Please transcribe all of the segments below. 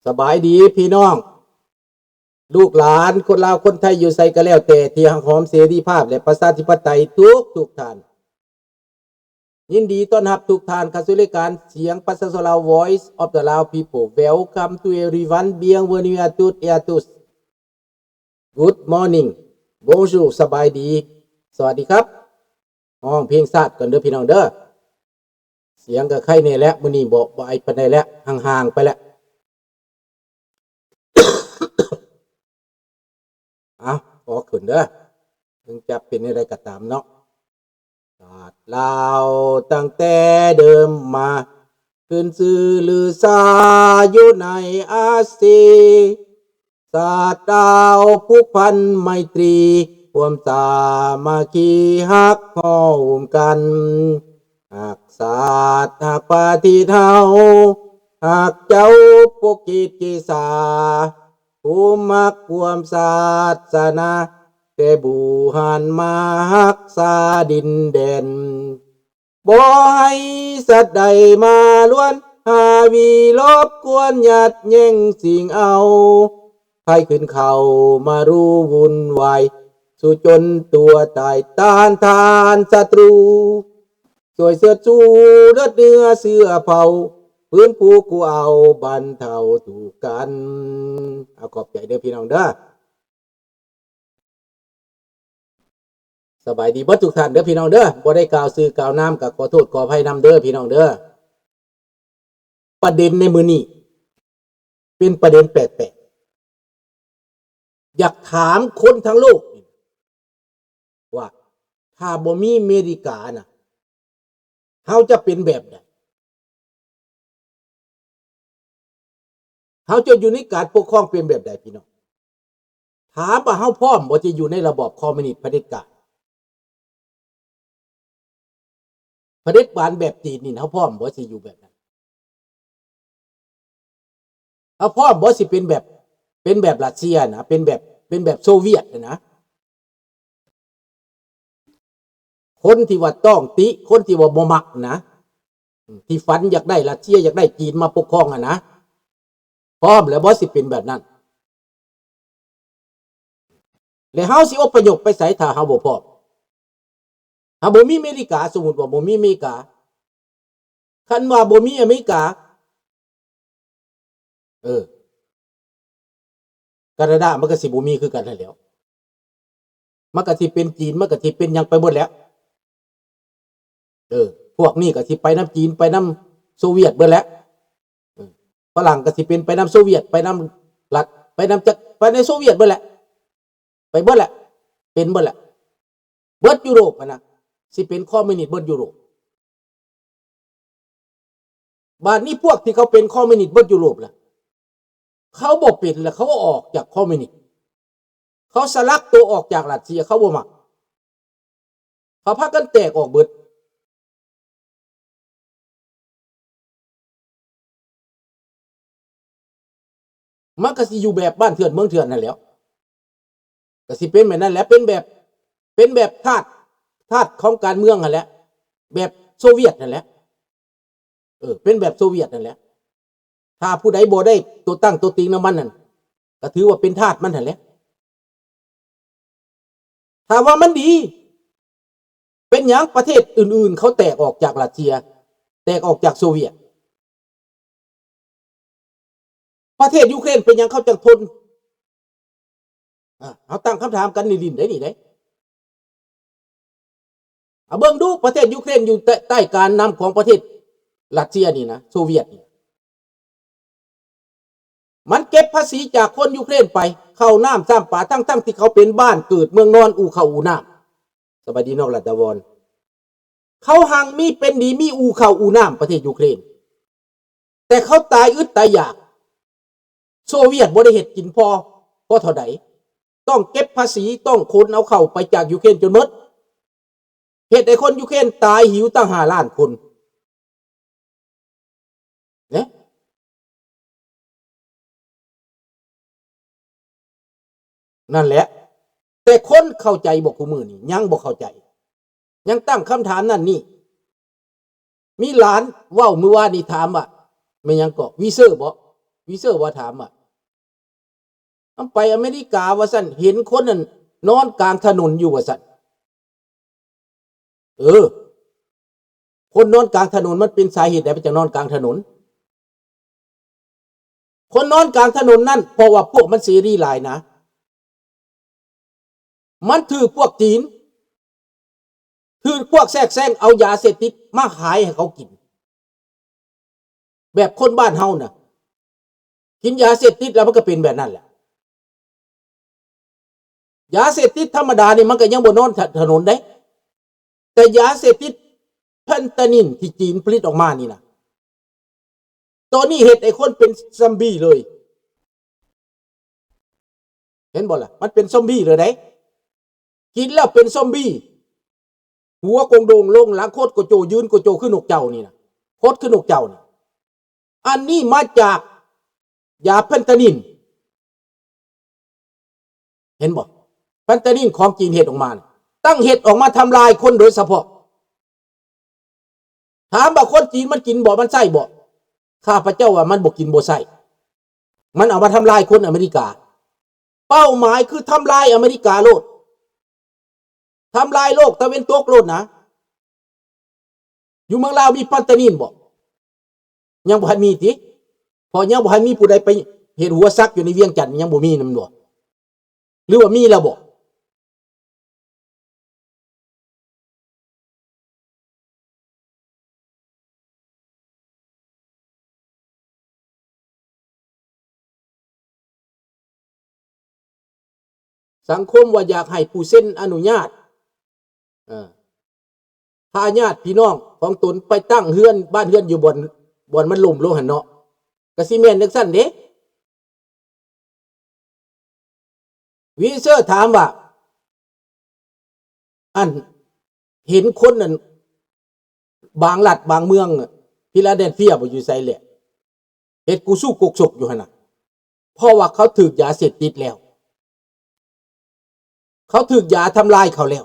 สบายดีพี่น้องลูกหลานคนลาวคนไทยอยู่ใส่ก็แล้วแต่ที่หักหอมเสรีภาพและประชาธิปไตยทุกท่านยินดีต้อนรับทุกท่านเข้าสู่รายการเสียงประชาชนลาว Voice of the Lao People Welcome to everyone bienvenue à toutes et à tous Good morning Bonjour สบายดีสวัสดีครับห้องเพลงชาติกันเด้อพี่น้องเด้อเสียงก็ไข่แน่แล้วมื้อนี้บ่ไอ้ปานใดแล้วห่างๆไปแล้วขอขึ้นเด้อถึงจะเป็นอะไรก็ตามเนาะศาสตร์ลาวตั้งแต่เดิมมาขึ้นชื่อลือซาอยู่ในอาเซียนศาสตร์ดาวผูกพันไมตรีความสามัคคีฮักพ้องกันหากศาสตร์หากปฏิเทาหากเจ้าปกกิจกิสาผู้มักความศาสนาแต่บูหันมาฮักษาดินแดนบ่ให้สัตว์ใดมาล้วนหาวีลบกวนหยัดแย่งสิ่งเอาใครขึ้นเขามารู้วุ่นวายสู้จนตัวตายต้านทานศัตรูสวยเสื้อจูเลือดเนื้อเสื้อเผาพื้นผูกูเอาบรรเทาถูกกันขอบใจเด้อพี่น้องเด้อสบายดีเบิดทุกท่านเด้อพี่น้องเด้อบ่ได้กล่าวสื่อกล่าวน้ำกับขอโทษขออภัยนำเด้อพี่น้องเด้อประเด็นในมื้อนี้เป็นประเด็นแปลกๆอยากถามคนทั้งโลกว่าถ้าบ่มีอเมริกาน่ะเฮาจะเป็นแบบใดเฮาจะอยู่ในการปกครองเป็นแบบใดพี่น้องถามว่าเฮาพร้อมบ่จะอยู่ในระบอบคอมมิวนิสต์เผด็จการเผด็จการแบบจีนนี่เฮาพร้อมบ่สิอยู่แบบนั้นเฮาพร้อมบ่สิเป็นแบบรัสเซียนะเป็นแบบโซเวียตนะคนที่ว่าต้องติคนที่ว่าบ่มักนะที่ฝันอยากได้รัสเซียอยากได้จีนมาปกครองนะพร้อมแล้วบ่สิเป็นแบบนั้นแล้วเฮาสิอพยพไปไสถ้าเฮาบ่พร้อมถ้าบ่มีอเมริกาสมมุติว่าบ่มีอเมริกาคันว่าบ่มีอเมริกาแคนาดามันก็สิบ่มีคือกันนั่นแหล้วมันก็สิเป็นจีนมันก็สิเป็นหยังไปหมดแล้วพวกนี้ก็สิไปน้ำจีนไปน้ำโซเวียตเบิดแล้วฝรั่งก็สิเป็นไปน้ำโซเวียตไปน้ำรัฐไปน้ำจักไปในโซเวียตเบิดแหละไปเบิดแหละเป็นเบิดแหละเบิดยุโรปนะสิเป็นคอมมิวนิสต์เบิดยุโรปบาดนี้พวกที่เขาเป็นคอมมิวนิสต์เบิดยุโรปล่ะเขาบ่เป็นแล้วเขาออกจากคอมมิวนิสต์เขาสลักตัวออกจากรัสเซียเขาบ่มักเขาพากันแตกออกเบิดมันก็สิอยู่แบบบ้านเถื่อนเมืองเถื่อนนั่นแหล้วก็สิเป็นแบบนั้นแหละเป็นแบบทาสของการเมืองนั่นแหละแบบโซเวียตนั่นแหละเป็นแบบโซเวียตนั่นแหละถ้าผู้ใดบ่ได้ตัวตั้งตัวติงน้ำมันนั่นก็ถือว่าเป็นทาสมันนั่นแหละถ้าว่ามันดีเป็นหยังประเทศอื่นๆเขาแตกออกจากรัสเซียแตกออกจากโซเวียตประเทศยูเครนเป็นหยังเขาจังทนเขาตั้งคำถามกันนี่ได้เบิ่งดูประเทศยูเครนอยู่ใต้การนำของประเทศรัสเซียนี่นะโซเวียตนี่มันเก็บภาษีจากคนยูเครนไปเข้าน้ำซ้ำป่าทั้งที่เขาเป็นบ้านเกิดเมืองนอนอู่เข้าอู่น้ำสบายดีนอกรัฐวรเขาหังมีเป็นดีมีอู่เข้าอู่น้ำประเทศยูเครนแต่เขาตายอึดตายอยากโซเวียตบ่ได้เฮ็ดกินพอเท่าใดต้องเก็บภาษีต้องคนเอาเข้าไปจากยูเครนจนหมดเหตุไอ้คนยูเครนตายหิวตั้ง5 ล้านคนเนี่ยนั่นแหละแต่คนเข้าใจบอกกูมือนี่ยังบอกเข้าใจยังตั้งคำถามนั่นนี่มีหลานเว้าเมื่อวานนี่ถามว่าไม่ยังก็วีเซอร์บ่ วิเซอร์ว่าถามไปอเมริกาว่าสั่นเห็นคนนั้นนอนกลางถนนอยู่ว่าสั่นคนนอนกลางถนนมันเป็นสาเหตุใดไปจากนอนกลางถนนคนนอนกลางถนนนั่นเพราะว่าพวกมันเสรีหลายนะมันถือพวกจีนถือพวกแทรกแซงเอายาเสพติดมาขายให้เขากินแบบคนบ้านเฮาน่ะกินยาเสพติดแล้วมันก็เป็นแบบนั้นแหละยาเสพติดธรรมดานี่มันก็ยังบ่นอนถนนได้แต่ยาเสพติดแฟนตานินที่จีนผลิตออกมานี่นะตัวนี้เห็ดไอ้คนเป็นซอมบี้เลยเห็นบ่ล่ะมันเป็นซอมบี้เลยได้กินแล้วเป็นซอมบี้หัวกงโดงลงหลังโคตรโกโจยืนโกโจขึ้นนกเจ้านี่นะโคตรขึ้นนกเจ้านี่อันนี้มาจากยาแฟนตานินเห็นบ่แฟนตานินของจีนเห็ดออกมาตั้งเห็ดออกมาทำลายคนโดยเฉพาะถามว่าคนจีนมันกินบ่มันใส่บ่ข้าพเจ้าว่ามันบ่กินบ่ใส่มันเอามาทำลายคนอเมริกาเป้าหมายคือทำลายอเมริกาโลดทำลายโลกตะเวนตกโลดนะอยู่เมืองลาวมีแฟนตานินบ่ยังบ่ทันมีติพอยังบ่ทันมีผู้ใดไปเห็นหัวซักอยู่ในเวียงจันทน์ยังบ่มีนำบ่หรือว่ามีแล้วบ่สังคมว่าอยากให้ผู้เซ็นอนุญาตพาญาติพี่น้องของตนไปตั้งเฮือนบ้านเฮือนอยู่บนมันล่มลงหั่นเนาะก็สิแม่นจังซั่นเด้วิเซอร์ถามว่าอันเห็นคนนั้นบางรัฐบางเมืองฟิลาเดลเฟียบ่อยู่ไสแหละเฮ็ดกูสู้กกศกอยู่หั่นน่ะเพราะว่าเขาถูกยาเสพติดแล้วเขาถูกยาทำลายเขาแล้ว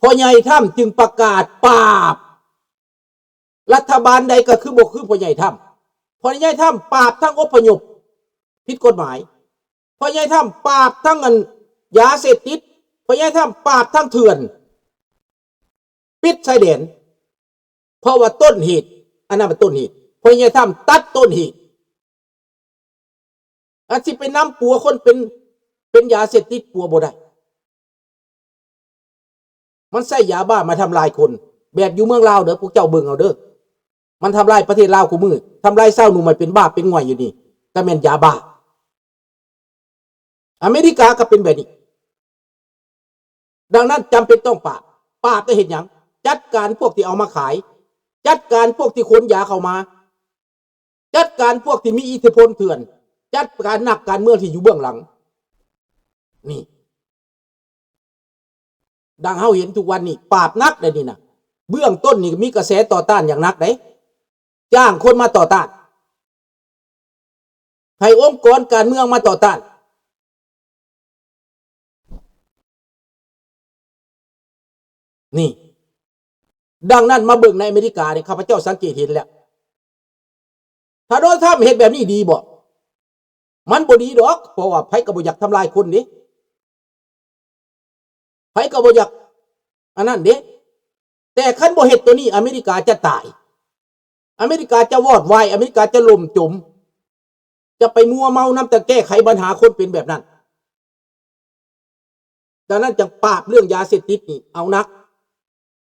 พ่อใหญ่ถ้ำจึงประกาศปราบรัฐบาลใดก็คือบ่คือพ่อใหญ่ถ้ำพ่อใหญ่ถ้ำปราบทั้งอพยพผิดกฎหมายพ่อใหญ่ถ้ำปราบทั้งเงินยาเสพติดพ่อใหญ่ถ้ำปราบทั้งเถื่อนปิดชายแดนเพราะว่าต้นเหตุอันนั้นเป็นต้นเหตุพ่อใหญ่ถ้ำตัดต้นเหตุอาจจะไปนำปัวคนเป็นยาเสพติดปัวบ่ได้มันใส่ยาบ้ามาทำลายคนแบบอยู่เมืองลาวเด้อพวกเจ้าเบิ่งเอาเด้อมันทำลายประเทศลาวกูมือทำลายเศร้าหนุ่มมันเป็นบ้าเป็นง่อยอยู่นี่แต่แม่นยาบ้าอเมริกาก็เป็นแบบนี้ดังนั้นจำเป็นต้องปราบได้เห็นอย่างจัดการพวกที่เอามาขายจัดการพวกที่ขนยาเข้ามาจัดการพวกที่มีอิทธิพลเถื่อนจัดการนักการเมืองที่อยู่เบื้องหลังนี่ดังเฮาเห็นทุกวันนี้ปราบนักได้นี่นะเบื้องต้นนี่มีกระแสต่อต้านอย่างนักได้จ้างคนมาต่อต้านให้องค์กรการเมืองมาต่อต้านนี่ดังนั้นมาเบิ่งในอเมริกาเนี่ยข้าพเจ้าสังเกตเห็นแล้วถ้าโดนทำเหตุแบบนี้ดีบ่มันบ่ดีดอกเพราะว่าไผก็บ่อยากทำลายคนนี่ไผก็บ่อยากอันนั้นเด้แต่คันบ่เฮ็ดตัวนี้อเมริกาจะตายอเมริกาจะวอดวายอเมริกาจะล่มจมจะไปมัวเมาน้ำแต่แก้ไขปัญหาคนเป็นแบบนั้นดังนั้นจะปราบเรื่องยาเสพติดนี่เอานัก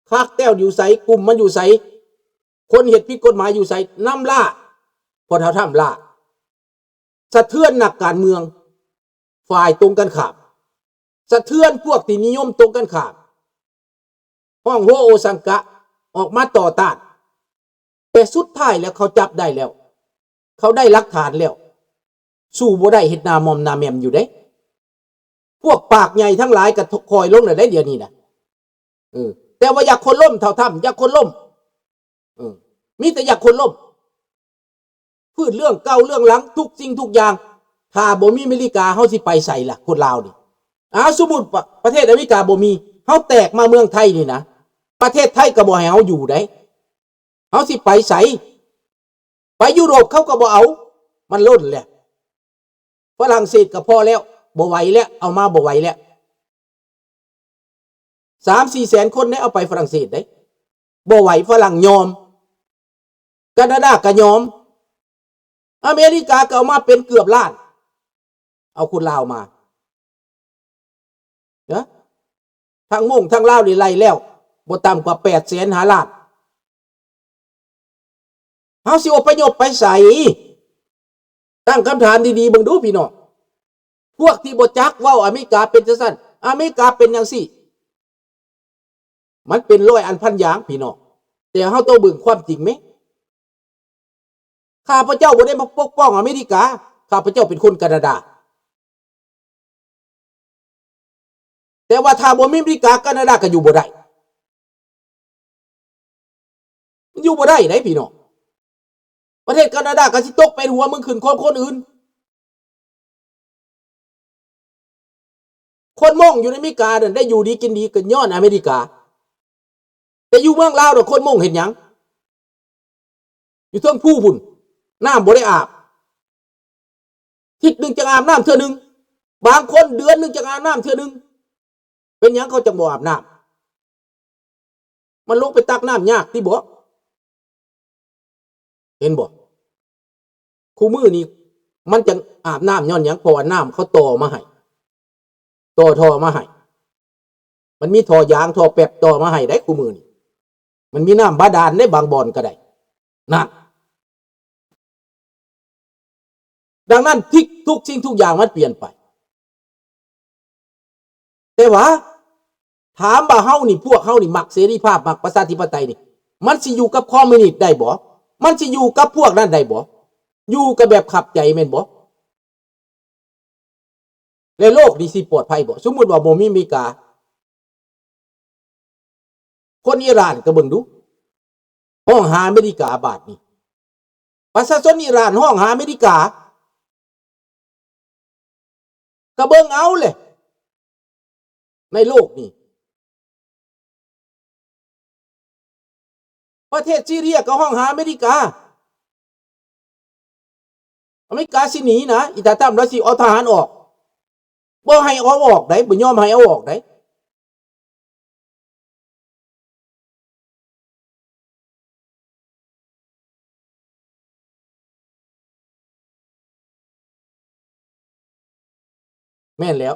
คากแต้วอยู่ไสกลุ่มมันอยู่ไสคนเฮ็ดผิดกฎหมายอยู่ไสน้ำล่าพอเท่าทำล่าสะเทือนนักการเมืองฝ่ายตรงกันข้ามสะเทือนพวกที่นิยมตรงกันข้ามห้องโฮโอซังกะออกมาต่อต้านแต่สุดท้ายแล้วเขาจับได้แล้วเขาได้หลักฐานแล้วสู้บ่ได้เฮ็ดนามอมนาแมมอยู่เด้พวกปากใหญ่ทั้งหลายก็คอยลงได้เดี๋ยวนี้นะแต่ว่าอยากคนล่มเท่าถ้ำอยากคนล่มมีแต่อยากคนล่มพูดเรื่องเก่าเรื่องหลังทุกสิ่งทุกอย่างถ้าบ่มีอเมริกาเฮาสิไปใส่ล่ะคนลาวนี่สมมุติประเทศอเมริกาบ่มีเฮาแตกมาเมืองไทยนี่นะประเทศไทยก็บ่ให้เฮาอยู่ได้เฮาสิไปใส่ไปยุโรปเขาก็บ่เอา มันล้นแหละฝรั่งเศสก็พอแล้วบ่ไหวแล้วเอามาบ่ไหวแล้ว3-4 แสนคนได้เอาไปฝรั่งเศสได้บ่ไหวฝรั่งยอมแคนาดาก็ยอมอเมริกาก็เอามาเป็นเกือบล้านเอาคุณลาวมานะทั้งทั้งลาวนี่ไล่แล้วบ่ต่ำกว่า8 แสนหาล้านเฮาสิอพยพไปไสตั้งคำถามดีๆเบิ่งดูพี่น้องพวกที่บ่จักเว้าอเมริกาเป็นจังซั่นอเมริกาเป็นจังซี่มันเป็นร้อยอันพันอย่างพี่น้องแต่เฮาต้องเบิ่งความจริงมั้ยข้าพเจ้าบ่ได้มาปกป้องอเมริกาข้าพเจ้าเป็นคนแคนาดาแต่ว่าถ้าบ่มีอเมริกาแคนาดาก็อยู่บ่ได้อยู่บ่ได้ไหนพี่น้องประเทศแคนาดาก็สิตกเป็นหัวมึงขึ้นของคนอื่นคนมงอยู่ในอเมริกานั่นได้อยู่ดีกินดีกันย้อนอเมริกาแต่อยู่เมืองลาวน่ะคนมงเห็นหยังอยู่เทิงผู้พุ่นน้ำบ่ได้อาบทิศนึงจะอาบน้ำเทื่อนึงบางคนเดือนนึงจะอาบน้ำเทื่อนึงเป็นหยังเขาจังบ่อาบน้ำมันลงไปตักน้ำยากที่บ่เห็นบ่คู่มือนี่มันจะอาบน้ำย้อนหยังเพราะว่าน้ำเขาต่อมาให้ต่อท่อมาให้มันมีท่อยางท่อแป๊บต่อมาให้ได้คู่มือนี่มันมีน้ำบาดาลได้บางบ่อนก็ได้นั่นดังนั้นทุกสิ่งทุกอย่างมันเปลี่ยนไปแต่ว่าถามว่าเฮานี่พวกเฮานี่มักเสรีภาพมักประชาธิปไตยนี่มันสิอยู่กับคอมมิวนิสต์ได้บ่มันสิอยู่กับพวกนั้นได้บ่อยู่กับแบบขับใจแม่นบ่ในโลกนี้สิปลอดภัยบ่สมมุติว่าบ่มีอเมริกาคนอิหร่านก็เบิ่งดูห้องหาอเมริกาบาดนี้ประชาชนอิหร่านห้องหาอเมริกาก็เบิ่งเอาเลยในโลกนี้ประเทศซีเรียก็ห้องหาอเมริกาสิหนีนะอิตาตัมรัสเซียเอาทหารออกบ่ให้เอาออกได้บ่ยอมให้เอาออกได้แม่นแล้ว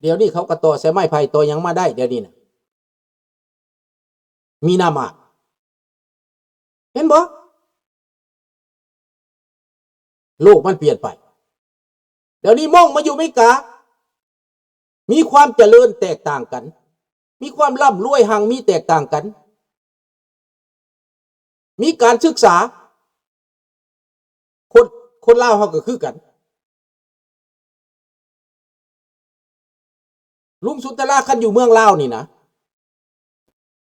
เดี๋ยวนี้เขาก็ต่อสายไม้ไผ่ต่อหยังมาได้เดี๋ยวนี้นะมีน้ำอาบเห็นบ่โลกมันเปลี่ยนไปเดี๋ยวนี้มองมาอยู่อเมริกามีความเจริญแตกต่างกันมีความร่ำรวยห่างมีแตกต่างกันมีการศึกษาคนลาวเขาก็คือกันลุงสุนทราคันอยู่เมืองลาวนี่นะ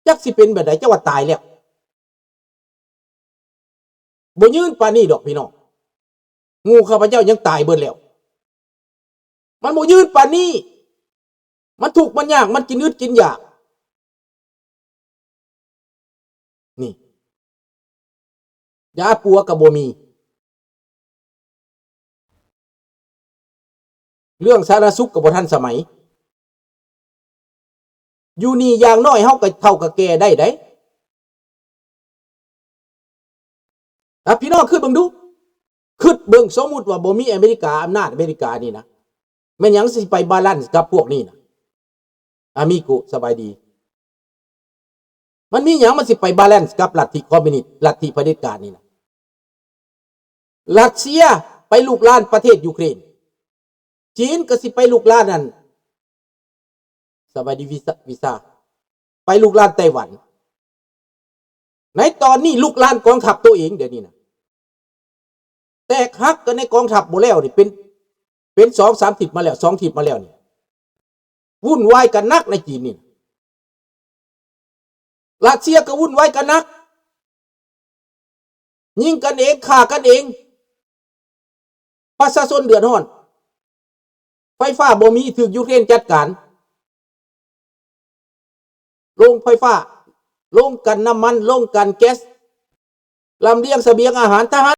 จักสิเป็นแบบไหนจังว่าตายแล้วบ่ยืนปานนี้ดอกพี่น้องงูข้าพเจ้ายังตายเบิดแล้วมันบ่ยืนปานนี้มันทุกข์มันยากมันกินอึดกินอยากนี่ยาปัวก็บ่มีเรื่องสาธารณสุขก็บ่ทันสมัยอยู่นี่อย่างน้อยเฮาก็เท่ากับแก่ได้พี่น้องขึ้นเบิ่งดูขึ้นเบิ่งสมมุติว่าบ่มีอเมริกาอำนาจอเมริกานี่นะแม่นหยังสิไปบาลานซ์กับพวกนี้นะอามิโกสบายดีมันมีหยังมันสิไปบาลานซ์กับลัทธิคอมมิวนิสต์ลัทธิเผด็จการนี่นะรัสเซียไปลุกลานประเทศยูเครนจีนก็สิไปลุกลานนั่นสบายดีวีซ่าไปลุกลานไต้หวันในตอนนี้ลุกลานกองทัพตัวเองเดี๋ยวนี้นะแตกหักกันในกองทัพบ่แล้วนี่เป็น2-3 ทิศมาแล้ว2 ทิศมาแล้วนี่วุ่นวายกันนักในจีนนี่รัสเซียก็วุ่นวายกันนักยิงกันเองฆ่ากันเองประชาชนเดือดร้อนไฟฟ้าบ่มีถูกยูเครนจัดการโรงไฟฟ้าโรงกันน้ำมันโรงกันแก๊สลำเลียงเสบียงอาหารทหาร